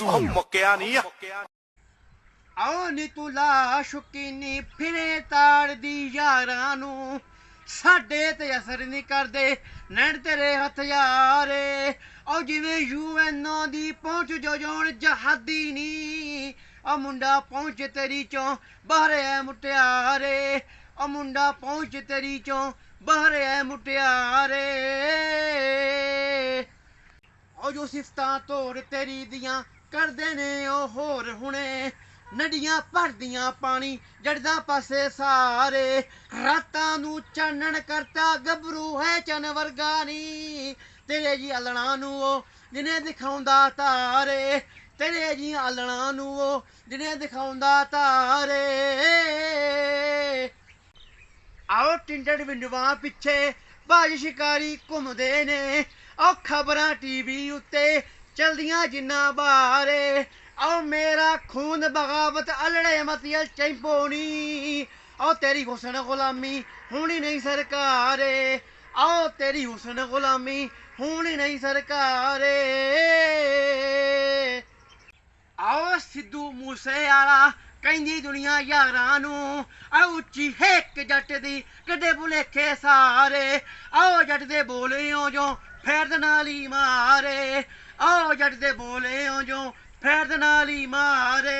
ਮੁੱਕਿਆ ਨਹੀਂ ਆਓ ਨੀ ਤੂੰ ਲਾ ਸ਼ੁਕੀਨੀ ਫਿਰੇ ਤਾੜਦੀ ਯਾਰਾਂ ਨੂੰ ਸਾਡੇ ਤੇ ਅਸਰ ਨਹੀਂ ਕਰਦੇ ਨੈਣ ਤੇਰੇ ਹਥਿਆਰੇ ਉਹ ਜਿਵੇਂ ਯੂਐਨਓ ਦੀ ਪਹੁੰਚ ਜੋ ਜੋਣ ਜਹਾਦੀ ਨੀ ਉਹ ਮੁੰਡਾ ਪਹੁੰਚ ਤੇਰੀ ਚੋਂ ਬਾਹਰ ਐ ਮੁਟਿਆਰੇ ਉਹ ਮੁੰਡਾ ਪਹੁੰਚ ਤੇਰੀ ਚੋਂ ਬਾਹਰ ਐ ਮੁਟਿਆਰੇ ਉਹ ਜੋ ਸਿਫਤਾਂ ਤੋੜ ਤੇਰੀ ਦੀਆਂ ਕਰਦੇ ਨੇ ਉਹ ਹੋਰ ਹੁਣੇ ਨਦੀਆਂ ਭਰਦੀਆਂ ਪਾਣੀ ਜੜਦਾ ਪਾਸੇ ਸਾਰੇ ਰਾਤਾਂ ਨੂੰ ਚਾਨਣ ਕਰਤਾ ਗੱਭਰੂ ਹੈ ਚੰਨ ਵਰਗਾ ਨੀ ਤੇਰੇ ਜੀ ਆਲਣਾ ਨੂੰ ਉਹ ਜਿਹਨੇ ਦਿਖਾਉਂਦਾ ਤਾਰੇ ਤੇਰੇ ਜੀ ਆਲਣਾ ਨੂੰ ਉਹ ਜਿਹਨੇ ਦਿਖਾਉਂਦਾ ਤਾਰੇ ਆਓ ਟਿੰਡੜ ਵਿੰਡਵਾ ਪਿੱਛੇ ਬਾਜ ਸ਼ਿਕਾਰੀ ਘੁੰਮਦੇ ਨੇ ਉਹ ਖਬਰਾਂ ਟੀਵੀ ਉੱਤੇ ਚਲਦੀਆਂ ਜਿੰਨਾ ਬਾਰੇ ਆਓ ਮੇਰਾ ਖੂਨ ਬਗਾਵਤ ਅਲੜੇ ਮਤੀਲ ਚੈਂਪੋਨੀ ਆਓ ਤੇਰੀ ਹੁਸਨ ਗੁਲਾਮੀ ਹੋਣੀ ਨਹੀਂ ਸਰਕਾਰੇ ਆਓ ਤੇਰੀ ਹੁਸਨ ਗੁਲਾਮੀ ਹੋਣੀ ਨਹੀਂ ਸਰਕਾਰੇ ਆਓ ਸਿੱਧੂ ਮੂਸੇ ਵਾਲਾ ਕਹਿੰਦੀ ਦੁਨੀਆ ਯਾਰਾਂ ਨੂੰ ਆ ਉੱਚੀ ਹੇਕ ਜੱਟ ਦੀ ਕਿੱਡੇ ਭੁਲੇਖੇ ਸਾਰੇ ਆਓ ਜੱਟ ਦੇ ਬੋਲਿਓ ਜੋ ਫੈਰਦ ਨਾਲ ਹੀ ਮਾਰੇ ਆਓ ਜੱਟ ਦੇ ਬੋਲਿਓ ਜੋ ਫੈਰਦ ਨਾਲ ਹੀ ਮਾਰੇ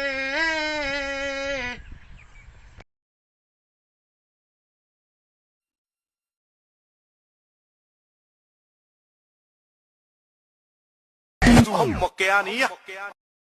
ਮੁੱਕਿਆ ਨਹੀਂ